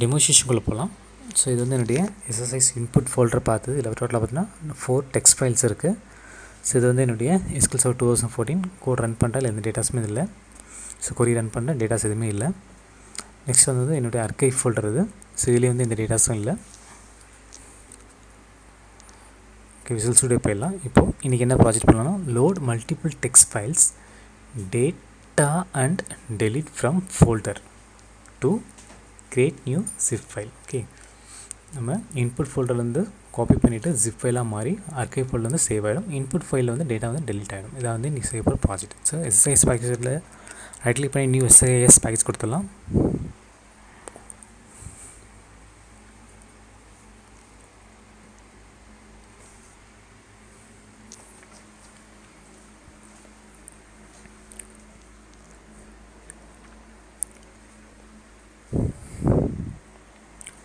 டெமோஸ்ட்ரேஷனுக்குள்ளே போகலாம். ஸோ இது வந்து என்னுடைய எஸ்எஸ்ஐஸ் இன்புட் ஃபோல்டர் பார்த்து இதில் டோட்டலாக பார்த்தீங்கன்னா 4 டெக்ஸ்ட் ஃபைல்ஸ் இருக்குது. ஸோ இது வந்து என்னுடைய SQL Server 2014 கோட் ரன் பண்ணுறேன், எந்த டேட்டாஸுமே இல்லை. ஸோ கொரி ரன் பண்ணுறேன், டேட்டாஸ் எதுவுமே இல்லை. நெக்ஸ்ட் வந்து என்னுடைய அர்கைவ் ஃபோல்டர் இது. ஸோ இதுலேயே வந்து எந்த டேட்டாஸும் இல்லை. ஓகே, விசுவல் ஸ்டுடியோ போயிடலாம். இப்போது இன்றைக்கி என்ன ப்ராஜெக்ட் பண்ணலாம்னா, load multiple text files data and delete from folder to create new zip file. Okay, நம்ம இன்புட் ஃபோல்டர்லேருந்து காப்பி பண்ணிவிட்டு ஜிப் ஃபைலாக மாறி அர்கைவ் ஃபோல்டர்லேருந்து சேவ் ஆகிடும். இன்புட் ஃபைலில் வந்து டேட்டா வந்து டெலிட் ஆகிடும். இதை வந்து இன்றைக்கி செய்ய போகிற ப்ராஜெக்ட். ஸோ எஸ்ஐஎஸ் பேக்கேஜில் ரைட் கிளிக் பண்ணி நியூ எஸ்ஐஎஸ் பேக்கேஜ் கொடுத்துடலாம்.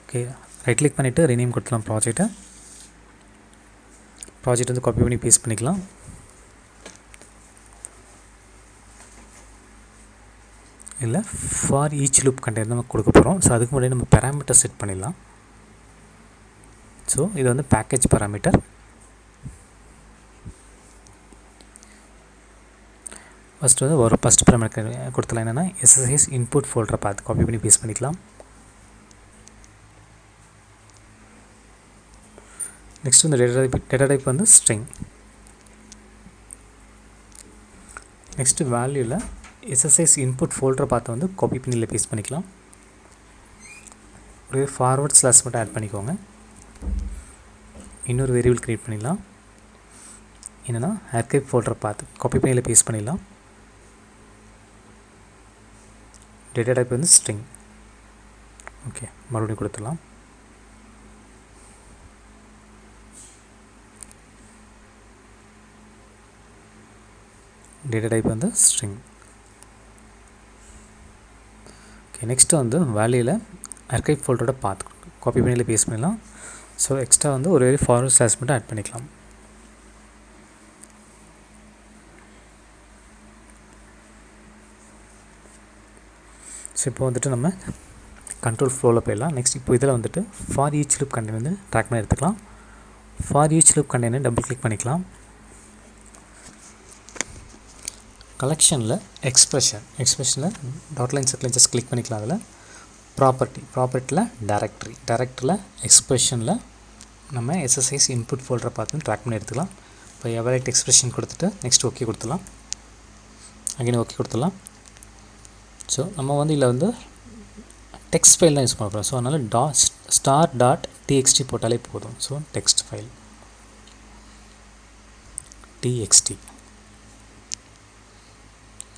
ஓகே, ரைட் கிளிக் பண்ணிவிட்டு ரீநேம் கொடுத்துலாம் ப்ராஜெக்ட் வந்து காப்பி பண்ணி பேஸ்ட் பண்ணிக்கலாம். இல்லை ஃபார் ஈச் லூப் கண்டெய்னர் நம்ம கொடுக்க போகிறோம். ஸோ அதுக்கு முன்னாடி நம்ம பேராமீட்டர் செட் பண்ணிடலாம். ஸோ இது வந்து பேக்கேஜ் பேராமீட்டர். ஃபஸ்ட்டு வந்து ஒரு ஃபஸ்ட் பேராமீட்டர் கொடுத்துலாம். என்னென்னா எஸ்எஸ்ஐஸ் இன்புட் ஃபோல்டரை பார்த்து காப்பி பண்ணி பேஸ்ட் பண்ணிக்கலாம். நெக்ஸ்ட் வந்து டேட்டா டைப் வந்து ஸ்ட்ரிங். நெக்ஸ்ட்டு வேல்யூவில் எஸ்எஸ்ஐஸ் இன்புட் ஃபோல்டரை பார்த்து வந்து காப்பி பண்ணி பேஸ்ட் பண்ணிக்கலாம். ஒரு ஃபார்வர்ட் ஸ்லாஷ் மட்டும் ஆட் பண்ணிக்கோங்க. இன்னொரு வேரியபிள் க்ரியேட் பண்ணிடலாம். என்னென்னா ஆர்கைவ் ஃபோல்டரை பார்த்து காப்பி பண்ணி பேஸ்ட் பண்ணிடலாம். டேட்டா டைப் வந்து ஸ்ட்ரிங். ஓகே, மறுபடியும் கொடுத்துடலாம். டேட்டா டைப் வந்து ஸ்ட்ரிங். ஓகே, நெக்ஸ்ட்டு வந்து வேல்யூவில் அர்கைவ் ஃபோல்டரோட பாத் காப்பி பண்ணி பேஸ்ட் பண்ணிடலாம். ஸோ எக்ஸ்ட்ரா வந்து ஒரு ஃபார்வர்ட் ஸ்லாஷ் மட்டும் ஆட் பண்ணிக்கலாம். ஸோ இப்போ வந்துட்டு நம்ம கண்ட்ரோல் ஃப்ளோவில் போயிடலாம். நெக்ஸ்ட் இப்போ இதில் வந்துட்டு ஃபார் ஈச் லூப் கண்டெய்னர் வந்து ட்ராக் பண்ணி எடுத்துக்கலாம். For each loop container double click பண்ணிக்கலாம். கலெக்ஷனில் எக்ஸ்பிரஷனில் டாட் லைன் செட்டில் ஜஸ்ட் கிளிக் பண்ணிக்கலாம். அதில் ப்ராப்பர்ட்டியில் டேரக்டரியில் எக்ஸ்பிரஷனில் நம்ம எஸ்எஸ்ஐஸ் இன்புட் ஃபோல்டரை பார்த்து ட்ராக் பண்ணி எடுத்துக்கலாம். இப்போ எவலைட் எக்ஸ்பிரஷன் கொடுத்துட்டு நெக்ஸ்ட் ஓகே கொடுத்துடலாம். அகைன் ஓகே கொடுத்துடலாம். ஸோ நம்ம வந்து இதில் வந்து டெக்ஸ்ட் ஃபைல் தான் யூஸ் பண்ண போகிறோம். ஸோ அதனால் star.txt போட்டாலே போதும். So text file txt.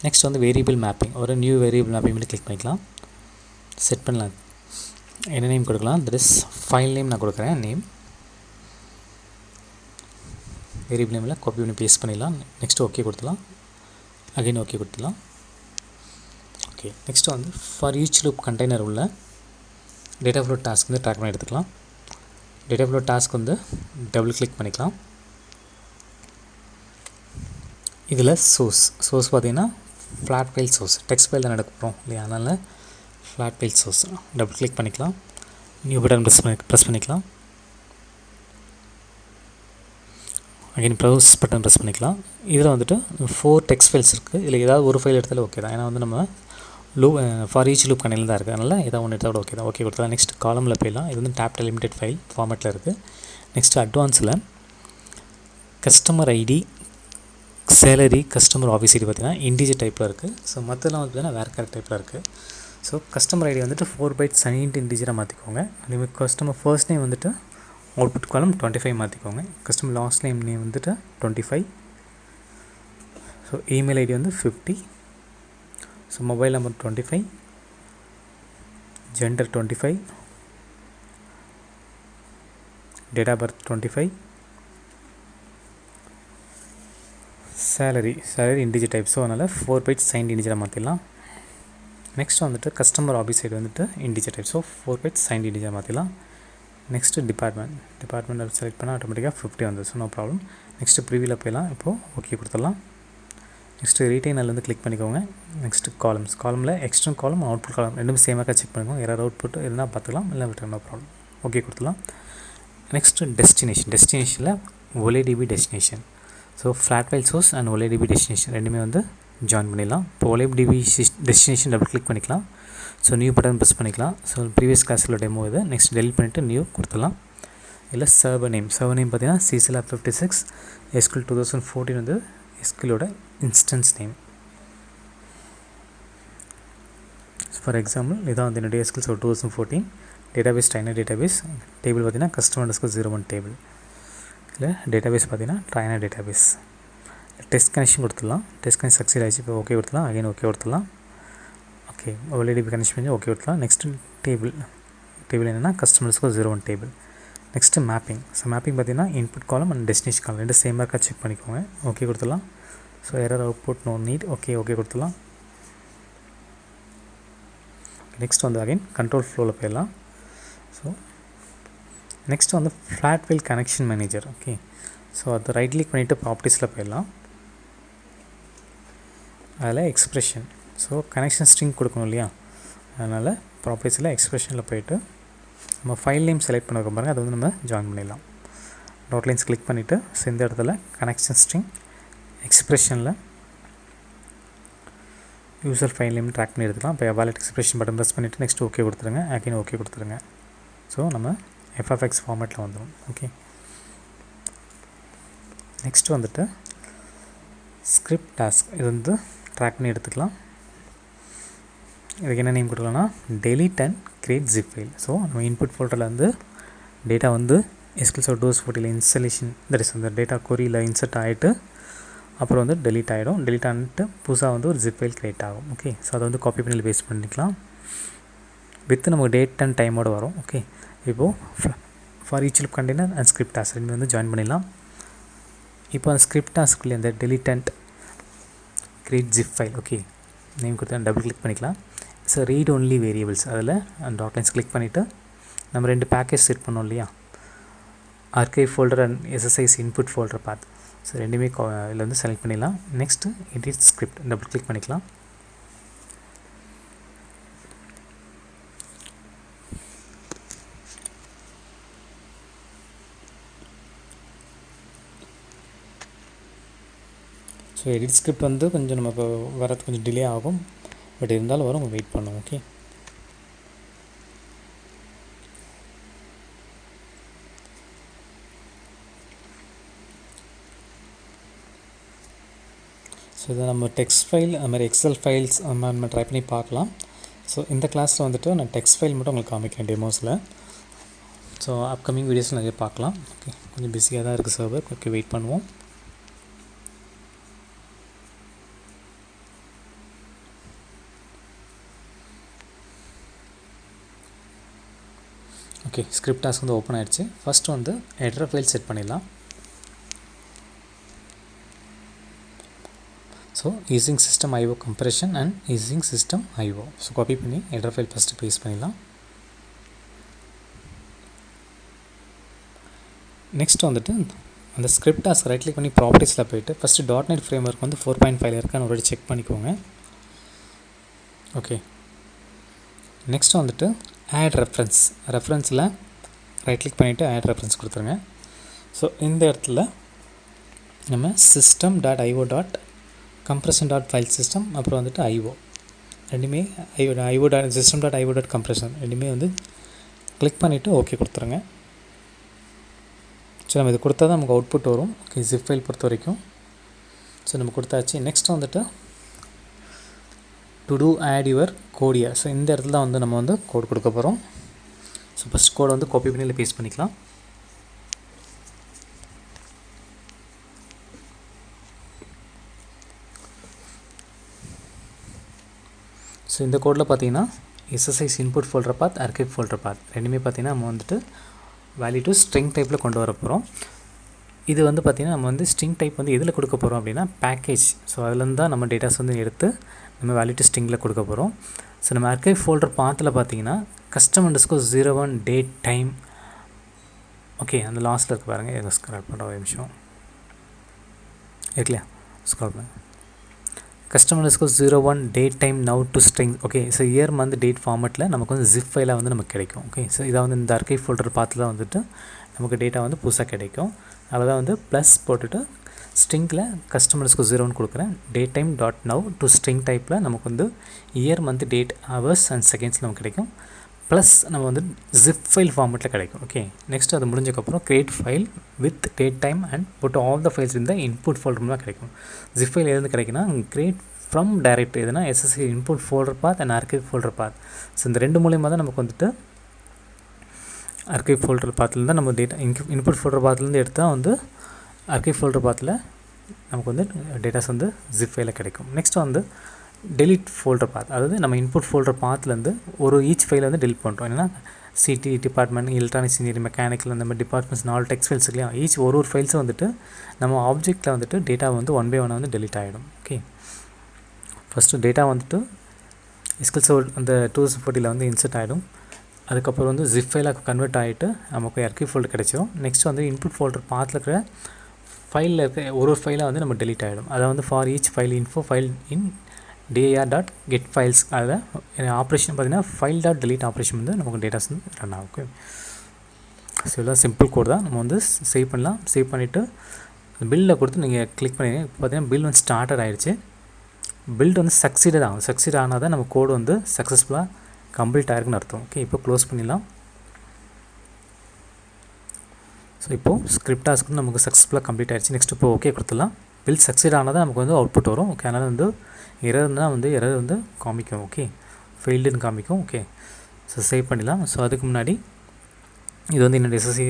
Next வந்து வேரியபிள் மேப்பிங், ஒரு நியூ வேரியபிள் மேப்பிங் பண்ணி கிளிக் பண்ணிக்கலாம். செட் பண்ணலாம். என்ன நேம் கொடுக்கலாம்? தட் இஸ் ஃபைல் நேம் நான் கொடுக்குறேன். நேம் வேரியபிள் நேமில் காப்பி பண்ணி பேஸ்ட் பண்ணிடலாம். நெக்ஸ்ட் ஓகே கொடுத்துலாம். அகைன் ஓகே கொடுத்துலாம். ஓகே, நெக்ஸ்ட் வந்து ஃபார் ஈச் லூப் கண்டெய்னர் உள்ள டேட்டா ஃப்ளோ டாஸ்க் வந்து ட்ராக் பண்ணி எடுத்துக்கலாம். டேட்டா ஃப்ளோ டாஸ்க் வந்து டபுள் கிளிக் பண்ணிக்கலாம். இதில் சோர்ஸ் பார்த்தீங்கன்னா flat file source, text file தான் எடுக்கிறோம் இல்லையா, அதனால் flat file source double click பண்ணிக்கலாம். நியூ பட்டன் ப்ரெஸ் பண்ணிக்கலாம். அகைன் ப்ரௌஸ் பட்டன் ப்ரெஸ் பண்ணிக்கலாம். இதில் வந்துட்டு 4 டெக்ஸ்ட் ஃபைல்ஸ் இருக்குது. இதில் ஏதாவது ஒரு ஃபைல் எடுத்தாலும் ஓகே தான். ஏன்னா வந்து நம்ம ஃபார் ஈச் லூப் கண்டெய்னர் தான் இருக்குது. அதனால் ஏதாவது ஒன்று எடுத்தால் ஓகே தான். ஓகே கொடுத்தா நெக்ஸ்ட் காலமில் போயிடலாம். இது வந்து டேப் லிமிடெட் ஃபைல் ஃபார்மேட்டில் இருக்குது. நெக்ஸ்ட் அட்வான்ஸில் customer ID, salary, customer office ID பார்த்தீங்கன்னா இன்டிஜர் டைப்பில் இருக்குது. ஸோ மற்றெல்லாம் வந்து பார்த்தீங்கன்னா வேறு கரெக்ட் டைப்பில் இருக்குது. ஸோ கஸ்டமர் ஐடி வந்துட்டு 4 bytes சைன்ட் இன்டிஜராக மாற்றிக்கோங்க. அதேமாதிரி கஸ்டமர் ஃபர்ஸ்ட் நேம் வந்துட்டு அவுட்புட் காலம் 25 மாற்றிக்கோங்க. கஸ்டமர் லாஸ்ட் நேம் வந்துட்டு 25. ஸோ இமெயில் ஐடி வந்து 50. So mobile number 25, gender 25, date of birth 25, salary integer type. So அதனால் 4 bytes சைன்ட் இன்டிஜராக மாற்றிடலாம். நெக்ஸ்ட் வந்துட்டு கஸ்டமர் ஆஃபீஸ் சைடு வந்துட்டு integer type. So 4 bytes signed இன்டிஜராக மாற்றிடலாம். நெக்ஸ்ட்டு டிபார்ட்மெண்ட் செலக்ட் பண்ணால் ஆட்டோமேட்டிக்காக 50 வந்து. So no problem. நெக்ஸ்ட்டு ப்ரிவியூவில் போயிடலாம். இப்போது ஓகே கொடுத்துடலாம். நெக்ஸ்ட்டு ரீட்டைனல் வந்து கிளிக் பண்ணிக்கோங்க. நெக்ஸ்ட்டு காலமில் எக்ஸ்டர்னல் காலம் அவுட்புட் காலம் ரெண்டுமே சேமாக செக் பண்ணிக்கோங்க. எரர் அவுட்புட் எதுனா பார்த்துக்கலாம், இல்லை விட்டுருங்க, நோ ப்ராப்ளம். ஓகே கொடுத்துலாம். நெக்ஸ்ட்டு டெஸ்டினேஷனில் OLEDB destination. So flat file source and OLEDB destination ரெண்டுமே வந்து ஜாயின் பண்ணிடலாம். இப்போ OLEDB டெஸ்டினேஷன் டபுள் கிளிக் பண்ணிக்கலாம். ஸோ நியூ பட்டன் ப்ரெஸ் பண்ணிக்கலாம். ஸோ ப்ரீவியஸ் கிளாஸில் டெமோ இது. நெக்ஸ்ட் டெலிட் பண்ணிவிட்டு நியூ கொடுத்துடலாம். இல்லை சர்வர் நேம் பார்த்தீங்கன்னா CCLab 56 SQL 2014 வந்து SQLோட இன்ஸ்டன்ஸ் நேம். ஃபார் எக்ஸாம்பிள் இதான் வந்து என்னுடைய SQL 2014 database trainer database. Table பார்த்தீங்கன்னா customer_01 டேபிள். இல்லை டேட்டாபேஸ் பார்த்தீங்கன்னா ட்ரைனர் டேட்டாபேஸ். டெஸ்ட் கனெக்ஷன் கொடுத்துடலாம். டெஸ்ட் கனெக்ஷன் சக்சீட் ஆகிடுச்சு. இப்போ ஓகே கொடுத்துலாம். அகைன் ஓகே கொடுத்துலாம். ஓகே OLEDB கனெக்ஷன் பண்ணி ஓகே கொடுத்துலாம். நெக்ஸ்ட்டு டேபிள் என்னென்னா customer_01 table. Next mapping. So mapping பார்த்தீங்கன்னா input column and destination column ரெண்டு சேமாக இருக்கா செக் பண்ணிக்கோங்க. ஓகே கொடுத்துலாம். So error output no need. Okay கொடுத்துலாம். நெக்ஸ்ட் வந்து அகைன் கண்ட்ரோல் ஃப்ளோவில் போயிடலாம். ஸோ நெக்ஸ்ட் வந்து flat file connection manager. Okay so அது ரைட் கிளிக் பண்ணிவிட்டு ப்ராப்பர்ட்டிஸில் போயிடலாம். அதில் எக்ஸ்ப்ரெஷன். ஸோ கனெக்ஷன் ஸ்ட்ரிங் கொடுக்கணும் இல்லையா, அதனால் ப்ராப்பர்ட்டிஸில் எக்ஸ்ப்ரெஷனில் போய்ட்டு நம்ம ஃபைல் நேம் செலக்ட் பண்ண பாருங்கள், அதை வந்து நம்ம ஜாயின் பண்ணிடலாம். டாட் லைன்ஸ் கிளிக் பண்ணிவிட்டு இந்த இடத்துல கனெக்ஷன் ஸ்ட்ரிங் எக்ஸ்ப்ரெஷனில் யூசர் ஃபைல் நேம் ட்ராக் பண்ணி எடுத்துக்கலாம். இப்போ வாலெட் எக்ஸ்ப்ரெஷன் பட்டன் ப்ரெஸ் பண்ணிவிட்டு நெக்ஸ்ட் ஓகே கொடுத்துருங்க. அகைன் ஓகே கொடுத்துருங்க. ஸோ நம்ம FFX ஃபார்மேட்டில் வந்துடும். ஓகே நெக்ஸ்ட் வந்துட்டு ஸ்கிரிப்ட் டாஸ்க். இது வந்து ட்ராக் பண்ணி எடுத்துக்கலாம். இதுக்கு என்ன நேம் கொடுக்கலாம்னா delete and create zip file. So நம்ம இன்புட் ஃபோல்டரில் வந்து டேட்டா வந்து SQL 2014 இன்ஸ்டலேஷன் தட் இஸ் அந்த டேட்டா கொரியில் இன்சர்ட் ஆகிட்டு அப்புறம் வந்து delete ஆகிடும். delete ஆகிட்டு புதுசாக வந்து ஒரு zip file க்ரியேட் ஆகும். ஓகே ஸோ அதை வந்து காப்பி பண்ணி பேஸ்ட் பண்ணிக்கலாம். வித் நமக்கு டேட் அண்ட் டைமோடு வரும். ஓகே இப்போது for each loop container and script task ரெண்டு வந்து ஜாயின் பண்ணிடலாம். இப்போ அந்த ஸ்கிரிப்ட் டாஸ்க்குள்ளே அந்த delete and create zip file okay name கொடுத்தா டபுள் கிளிக் பண்ணிக்கலாம். ஸோ ரீட் ஒன்லி வேரியபிள்ஸ் அதில் அந்த டாட் லைன்ஸ் கிளிக் பண்ணிவிட்டு நம்ம ரெண்டு பேக்கேஜ் செட் பண்ணோம் இல்லையா, archive folder and SSIS input folder path. So ரெண்டுமே இதில் வந்து செலக்ட் பண்ணிடலாம். Next edit script double click பண்ணிக்கலாம். ஸோ எடிட் ஸ்கிரிப்ட் வந்து கொஞ்சம் நமக்கு வரது கொஞ்சம் டிலே ஆகும், பட் இருந்தாலும் வரும், வெயிட் பண்ணுவோம். ஓகே ஸோ இதை நம்ம டெக்ஸ்ட் ஃபைல் அது மாதிரி எக்ஸல் ஃபைல்ஸ் அந்த மாதிரி நம்ம ட்ரை பண்ணி பார்க்கலாம். ஸோ இந்த கிளாஸில் வந்துட்டு நான் டெக்ஸ்ட் ஃபைல் மட்டும் உங்களுக்கு காமிக்கிறேன் டெமோஸில். ஸோ அப்கமிங் வீடியோஸில் நிறைய பார்க்கலாம். ஓகே கொஞ்சம் பிஸியாக தான் இருக்குது சர்வர். ஓகே வெயிட் பண்ணுவோம். ஓகே ஸ்கிரிப்ட் டாஸ்க் வந்து ஓப்பன் ஆகிடுச்சு. ஃபஸ்ட்டு வந்து ஹெடர் ஃபைல் செட் பண்ணிடலாம். So using system IO compression and using system IO. So copy பண்ணி ஹெடர் ஃபைல் ஃபஸ்ட்டு பேஸ்ட் பண்ணிடலாம். நெக்ஸ்ட் வந்துட்டு அந்த ஸ்கிரிப்ட் டாஸ்க் ரைட் கிளிக் பண்ணி ப்ராப்பர்ட்டிஸில் போய்ட்டு ஃபஸ்ட்டு .NET ஃப்ரேம்வொர்க் வந்து 4.5 இருக்கான்னு ஒரு செக் பண்ணிக்கோங்க. ஓகே நெக்ஸ்ட் வந்துட்டு ஆட் ரெஃபரன்ஸில் ரைட் கிளிக் பண்ணிவிட்டு ஆட் ரெஃபரன்ஸ் கொடுத்துருங்க. ஸோ இந்த இடத்துல நம்ம system.io compression.file system அப்புறம் வந்துட்டு IO ரெண்டுமே IO system.io compression ரெண்டுமே வந்து கிளிக் பண்ணிவிட்டு ஓகே கொடுத்துருங்க. ஸோ நம்ம இது கொடுத்தா தான் நமக்கு அவுட்புட் வரும். ஓகே ஜிப் ஃபைல் பொறுத்த வரைக்கும் ஸோ நம்ம கொடுத்தாச்சு. நெக்ஸ்ட் வந்துட்டு to do add your code here. So இந்த இடத்துல தான் வந்து நம்ம வந்து கோட் கொடுக்க போகிறோம். ஸோ ஃபஸ்ட் கோடை வந்து காப்பி பண்ணி பேஸ்ட் பண்ணிக்கலாம். ஸோ இந்த கோடில் பார்த்தீங்கன்னா SSIS இன்புட் ஃபோல்டர் பாத் ஆர்கைவ் ஃபோல்டர் பாத் ரெண்டுமே பார்த்தீங்கன்னா நம்ம வந்துட்டு வேல்யூ டு ஸ்ட்ரிங் டைப்பில் கொண்டு வர போகிறோம். இது வந்து பார்த்திங்கன்னா நம்ம வந்து ஸ்ட்ரிங் டைப் வந்து எதில் கொடுக்க போகிறோம் அப்படின்னா பேக்கேஜ். ஸோ அதுலேருந்து தான் நம்ம டேட்டாஸ் வந்து எடுத்து நம்ம வேல்யூ டு ஸ்ட்ரிங்கில் கொடுக்க போகிறோம். ஸோ நம்ம ஆர்கைவ் ஃபோல்டர் பாத்தில் பார்த்தீங்கன்னா custom_01 டேட் டைம் ஓகே அந்த லாஸ்ட்டில் இருக்குது பாருங்கள். எங்கள் ஸ்க்ரால் பண்ணுற ஒரு நிமிஷம் இருக்குல்லையா, ஸ்க்ரால் பண்ணுங்கள். customer_01 date time now to string. Okay so year month date ஃபார்மெட்டில் நமக்கு வந்து ஜிப் ஃபைலாக வந்து நமக்கு கிடைக்கும். ஓகே ஸோ இதை வந்து இந்த archive folder பார்த்து தான் வந்துட்டு நமக்கு டேட்டா வந்து புதுசாக கிடைக்கும். அதில் தான் வந்து ப்ளஸ் போட்டுட்டு ஸ்ட்ரிங்கில் customer_01 கொடுக்குறேன். Date time dot now to string டைப்பில் நமக்கு வந்து year month date hours and seconds நமக்கு கிடைக்கும். ப்ளஸ் நம்ம வந்து ஜிப் ஃபைல் ஃபார்மெட்டில் கிடைக்கும். ஓகே நெக்ஸ்ட் அது முடிஞ்சக்கப்புறம் create file with date time and put all the files இந்த இன்புட் ஃபோல்டர் தான் கிடைக்கும். ஜிப் ஃபைல் எதுன்னு கிடைக்குன்னா கிரியேட் ஃப்ரம் டைரக்ட் எதுனா SSC input folder path and archive folder path. So இந்த ரெண்டு மூலியமாக தான் நமக்கு வந்துட்டு archive ஃபோல்டர் பாத்துலேருந்து தான் நம்ம டேட்டா இன்புட் ஃபோல்டர் பாத்துலேருந்து எடுத்தால் வந்து archive ஃபோல்டர் பாத்தில் நமக்கு வந்து டேட்டாஸ் வந்து ஜிப் ஃபைலில் கிடைக்கும். நெக்ஸ்ட் வந்து டெலிட் ஃபோல்டர் பாத், அதாவது நம்ம இன்புட் ஃபோல்டர் பாத்துலேருந்து ஒரு ஈச் ஃபைலை வந்து டெலிட் பண்ணுறோம். என்னென்னா CD department, electronics engineering, mechanical அந்த மாதிரி டிபார்ட்மெண்ட்ஸ் 4 டெக்ஸ்ட் ஃபைல்ஸ் இல்லையா, ஈச் ஒரு ஃபைல்ஸும் வந்துட்டு நம்ம ஆப்ஜெக்ட்டில் வந்துட்டு டேட்டா வந்து 1 by 1 வந்து டெலிட் ஆகிடும். ஓகே ஃபஸ்ட்டு டேட்டா வந்துட்டு SQL அந்த 2014 வந்து இன்சர்ட் ஆகிடும். அதுக்கப்புறம் வந்து ஜிப் ஃபைலாக கன்வெர்ட் ஆகிட்டு நமக்கு archive ஃபோல்டர் கிடைச்சிடும். நெக்ஸ்ட் வந்து இன்புட் ஃபோல்டர் பாத்தில் இருக்கிற ஃபைலில் இருக்க ஒரு ஃபைலாக வந்து நம்ம டெலிட் ஆகிடும். அதை வந்து for each file info file in dir.get files அதில் ஆப்ரேஷன் பார்த்திங்கன்னா ஃபைல் டாட் டெலிட் ஆப்ரேஷன் வந்து நமக்கு டேட்டாஸ் வந்து ரன் ஆகும். ஓகே ஸோ இதெல்லாம் சிம்பிள் கோட் தான். நம்ம வந்து சேவ் பண்ணலாம். சேவ் பண்ணிவிட்டு பில்லில் கொடுத்து நீங்கள் கிளிக் பண்ணி பார்த்தீங்கன்னா பில் வந்து ஸ்டார்டட் ஆகிடுச்சு. பில்ட் வந்து சக்சீட் ஆனால் தான் நம்ம கோடு வந்து சக்ஸஸ்ஃபுல்லாக கம்ப்ளீட் ஆகிருக்குன்னு அர்த்தம். ஓகே இப்போ க்ளோஸ் பண்ணிடலாம். ஸோ இப்போது ஸ்கிரிப்ட் டாஸ்க் வந்து நமக்கு சக்ஸஸ்ஃபுல்லாக கம்ப்ளீட் ஆகிடுச்சு. நெக்ஸ்ட் இப்போ ஓகே கொடுத்துடலாம். பில் சக்சீட் ஆனால் தான் நமக்கு வந்து அவுட்புட் வரும். ஓகே அதனால் வந்து எரர்னால் வந்து எரர் வந்து காமிக்கும். ஓகே ஃபெயில்டுன்னு காமிக்கும். ஓகே ஸோ சேவ் பண்ணிடலாம். ஸோ அதுக்கு முன்னாடி இது வந்து என்னோடய எஸ்எஸ்சி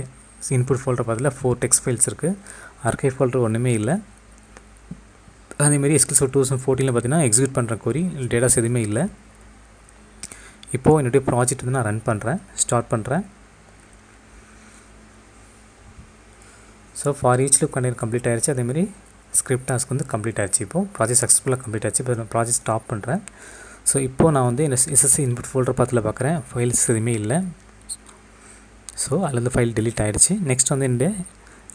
இன்புட் ஃபோல்டர் பார்த்துல 4 டெக்ஸ்ட் ஃபைல்ஸ் இருக்குது. archive ஃபோல்டர் ஒன்றுமே இல்லை. அதேமாரி SQL 2014 பார்த்தீங்கன்னா எக்ஸிக்யூட் பண்ணுற கொரி டேட்டாஸ் எதுவுமே இல்லை. இப்போது என்னுடைய ப்ராஜெக்ட் வந்து நான் ரன் பண்ணுறேன், ஸ்டார்ட் பண்ணுறேன். So for each loop container complete ஆகிடுச்சு. அதேமாதிரி ஸ்கிரிப்ட் டாஸ்க் வந்து கம்ப்ளீட் ஆகிடுச்சு. இப்போது ப்ராஜெக்ட் சக்ஸஸ்ஃபுல்லாக கம்ப்ளீட் ஆகிடுச்சு. இப்போ நான் ப்ராஜெக்ட் ஸ்டாப் பண்ணுறேன். ஸோ இப்போது நான் வந்து என்ன எஸ்எஸ்சி இன்புட் ஃபோல்டர் பார்த்துல பார்க்குறேன், ஃபைல்ஸ் எதுவுமே இல்லை. ஸோ அதுலேருந்து ஃபைல் டெலிட் ஆகிடுச்சு. நெக்ஸ்ட் வந்து என்னுடைய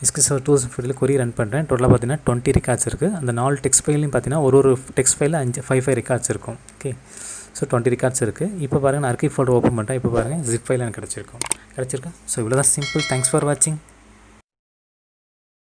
SQL 2014 கொரி ரன் பண்ணுறேன். டோட்டலாக பார்த்தீங்கன்னா 20 ரெக்கார்ட்ஸ் இருக்குது. அந்த 4 டெக்ஸ்ட் ஃபைலையும் பார்த்தீங்கன்னா ஒரு டெக்ஸ்ட் ஃபைலில் 5 ரெக்கார்ட்ஸ் இருக்கும். ஓகே ஸோ 20 ரெக்கார்ட்ஸ் இருக்குது. இப்போ பாருங்கள் நான் archive ஃபோல்டர் ஓப்பன் பண்ணுறேன். இப்போ பாருங்கள் ஜிப் ஃபைல் எனக்கு கிடச்சிருக்கா. ஸோ இவ்வளோ தான் சிம்பிள். தேங்க்ஸ் ஃபார் வாட்சிங்.